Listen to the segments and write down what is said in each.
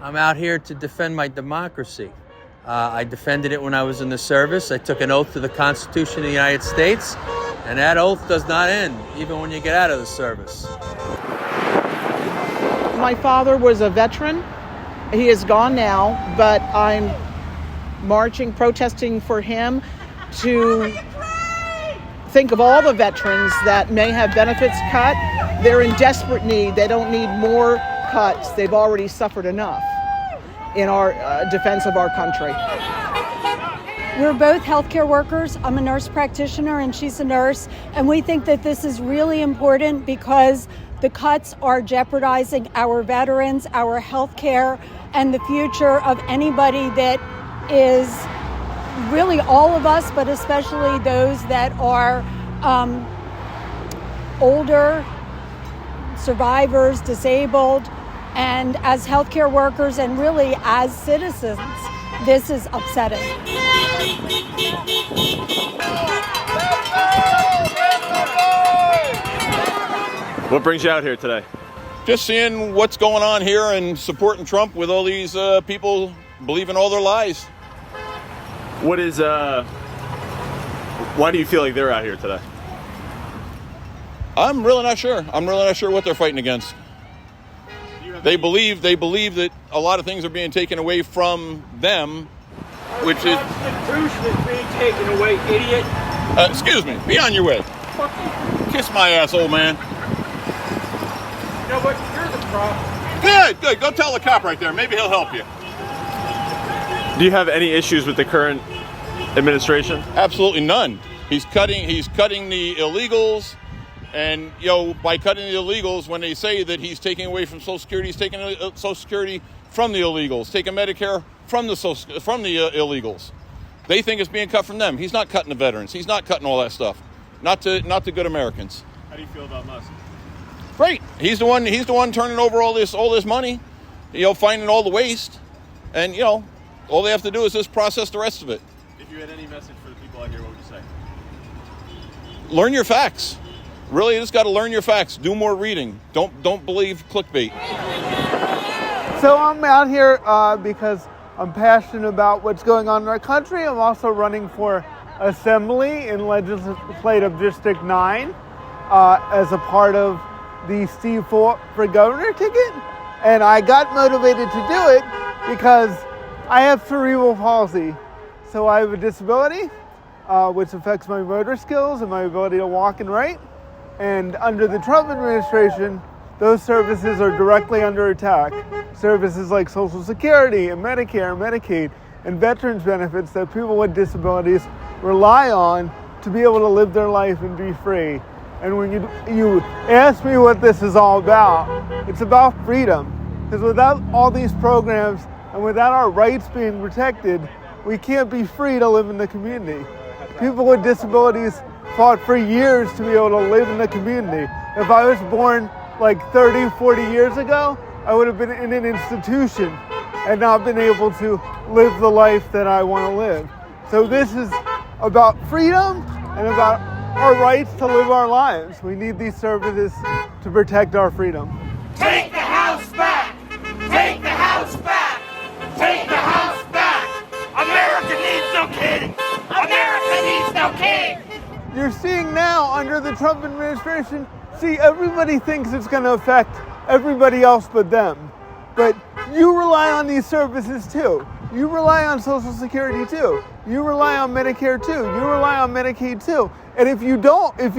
I'm out here to defend my democracy. I defended it when I was in the service. I took an oath to the Constitution of the United States, and that oath does not end, even when you get out of the service. My father was a veteran. He is gone now, but I'm marching, protesting for him to think of all the veterans that may have benefits cut. They're in desperate need. They don't need more cuts. They've already suffered enough in our defense of our country. We're both healthcare workers. I'm a nurse practitioner and she's a nurse. And we think that this is really important because the cuts are jeopardizing our veterans, our healthcare, and the future of anybody that is really all of us, but especially those that are older, survivors, disabled. And as healthcare workers and really as citizens, this is upsetting. What brings you out here today? Just seeing what's going on here and supporting Trump with all these people believing all their lies. What is, why do you feel like they're out here today? I'm really not sure. I'm really not sure what they're fighting against. They believe that a lot of things are being taken away from them, which is... The Constitution is being taken away, idiot. Excuse me. Be on your way. Kiss my ass, old man. You know what? You're the problem. Good. Go tell the cop right there. Maybe he'll help you. Do you have any issues with the current administration? Absolutely none. He's cutting the illegals. And, by cutting the illegals, when they say that he's taking away from Social Security, he's taking Social Security from the illegals, taking Medicare from the illegals. They think it's being cut from them. He's not cutting the veterans. He's not cutting all that stuff. Not to good Americans. How do you feel about Musk? Great. He's the one turning over all this money, finding all the waste. And, all they have to do is just process the rest of it. If you had any message for the people out here, what would you say? Learn your facts. Really, you just got to learn your facts. Do more reading. Don't believe clickbait. So I'm out here because I'm passionate about what's going on in our country. I'm also running for assembly in Legislative District 9 as a part of the Steve for governor ticket. And I got motivated to do it because I have cerebral palsy. So I have a disability which affects my motor skills and my ability to walk and write. And under the Trump administration, those services are directly under attack. Services like Social Security and Medicare and Medicaid and veterans benefits that people with disabilities rely on to be able to live their life and be free. And when you ask me what this is all about, it's about freedom. Because without all these programs and without our rights being protected, we can't be free to live in the community. People with disabilities fought for years to be able to live in the community. If I was born like 30, 40 years ago, I would have been in an institution and not been able to live the life that I want to live. So this is about freedom and about our rights to live our lives. We need these services to protect our freedom. Take the House back! Take the House back! Take the House back! America needs no king! America needs no king! You're seeing now under the Trump administration, everybody thinks it's going to affect everybody else but them. But you rely on these services too. You rely on Social Security too. You rely on Medicare too. You rely on Medicaid too. And if you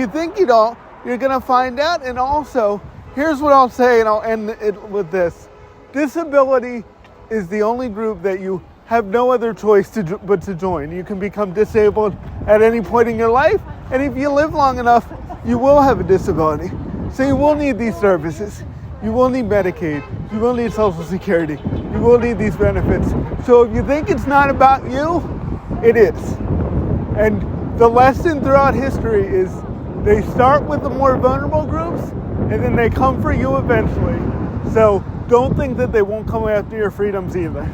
think you don't, you're going to find out. And also, here's what I'll say, and I'll end it with this. Disability is the only group that you have no other choice but to join. You can become disabled at any point in your life, and if you live long enough, you will have a disability. So you will need these services. You will need Medicaid. You will need Social Security. You will need these benefits. So if you think it's not about you, it is. And the lesson throughout history is they start with the more vulnerable groups, and then they come for you eventually. So don't think that they won't come after your freedoms either.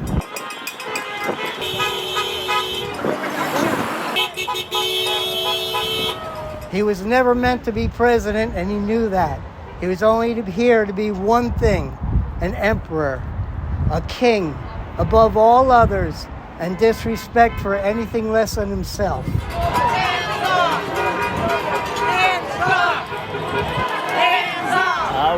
He was never meant to be president, and he knew that. He was only here to be one thing, an emperor. a king above all others, and disrespect for anything less than himself.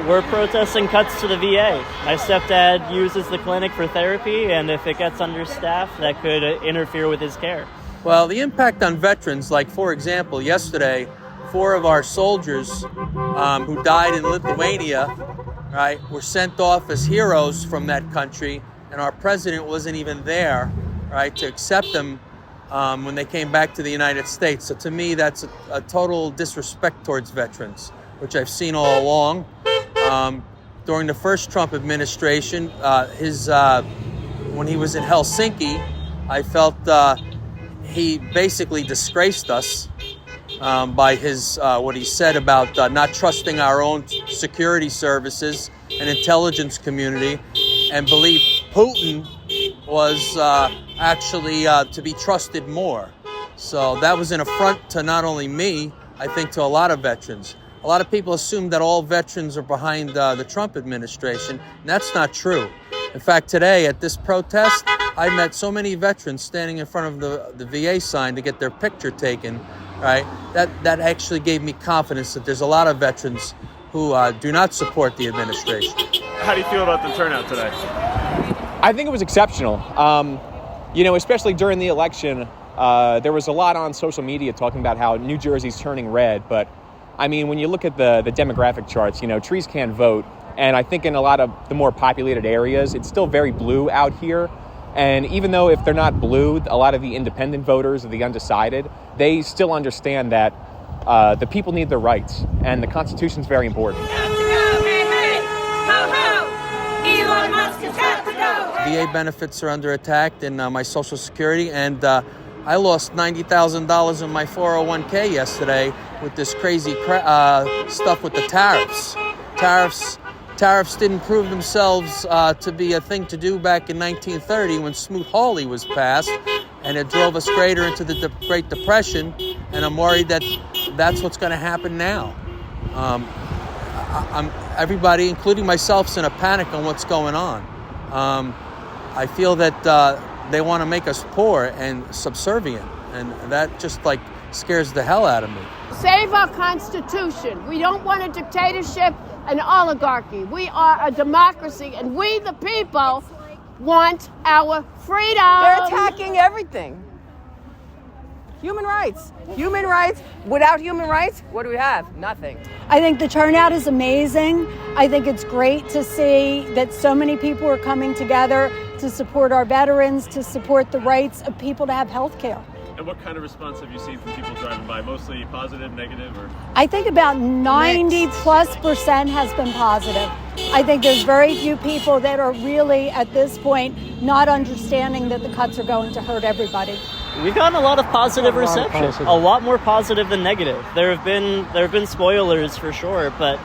We're protesting cuts to the VA. My stepdad uses the clinic for therapy, and if it gets understaffed, that could interfere with his care. Well, the impact on veterans, like for example, yesterday, 4 of our soldiers who died in Lithuania, right, were sent off as heroes from that country, and our president wasn't even there, right, to accept them when they came back to the United States. So to me, that's a total disrespect towards veterans, which I've seen all along. During the first Trump administration, when he was in Helsinki, I felt he basically disgraced us by his what he said about not trusting our own security services and intelligence community, and believed Putin was actually to be trusted more. So that was an affront to not only me, I think to a lot of veterans. A lot of people assume that all veterans are behind the Trump administration, and that's not true. In fact, today at this protest, I met so many veterans standing in front of the VA sign to get their picture taken, right? That actually gave me confidence that there's a lot of veterans who do not support the administration. How do you feel about the turnout today? I think it was exceptional. Especially during the election, there was a lot on social media talking about how New Jersey's turning red, but I mean, when you look at the demographic charts, trees can't vote. And I think in a lot of the more populated areas, it's still very blue out here. And even though if they're not blue, a lot of the independent voters or the undecided, they still understand that the people need their rights. And the Constitution is very important. Elon Musk has got to go. VA benefits are under attack in my Social Security, and I lost $90,000 in my 401k yesterday with this crazy stuff with the tariffs. Tariffs didn't prove themselves to be a thing to do back in 1930 when Smoot-Hawley was passed, and it drove us greater into the Great Depression, and I'm worried that that's what's going to happen now. Everybody, including myself, is in a panic on what's going on. I feel that they want to make us poor and subservient, and that just scares the hell out of me. Save our Constitution. We don't want a dictatorship, an oligarchy. We are a democracy, and we, the people, want our freedom. They're attacking everything. Human rights. Human rights. Without human rights, what do we have? Nothing. I think the turnout is amazing. I think it's great to see that so many people are coming together to support our veterans, to support the rights of people to have health care. And what kind of response have you seen from people driving by? Mostly positive, negative, or? I think about 90+% has been positive. I think there's very few people that are really, at this point, not understanding that the cuts are going to hurt everybody. We've gotten a lot of positive reception, a lot more positive than negative. There have been spoilers for sure, but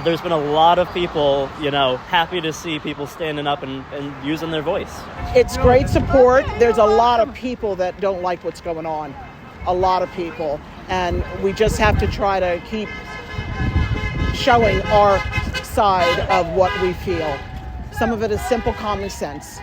there's been a lot of people, happy to see people standing up and using their voice. It's great support. There's a lot of people that don't like what's going on. A lot of people. And we just have to try to keep showing our side of what we feel. Some of it is simple common sense.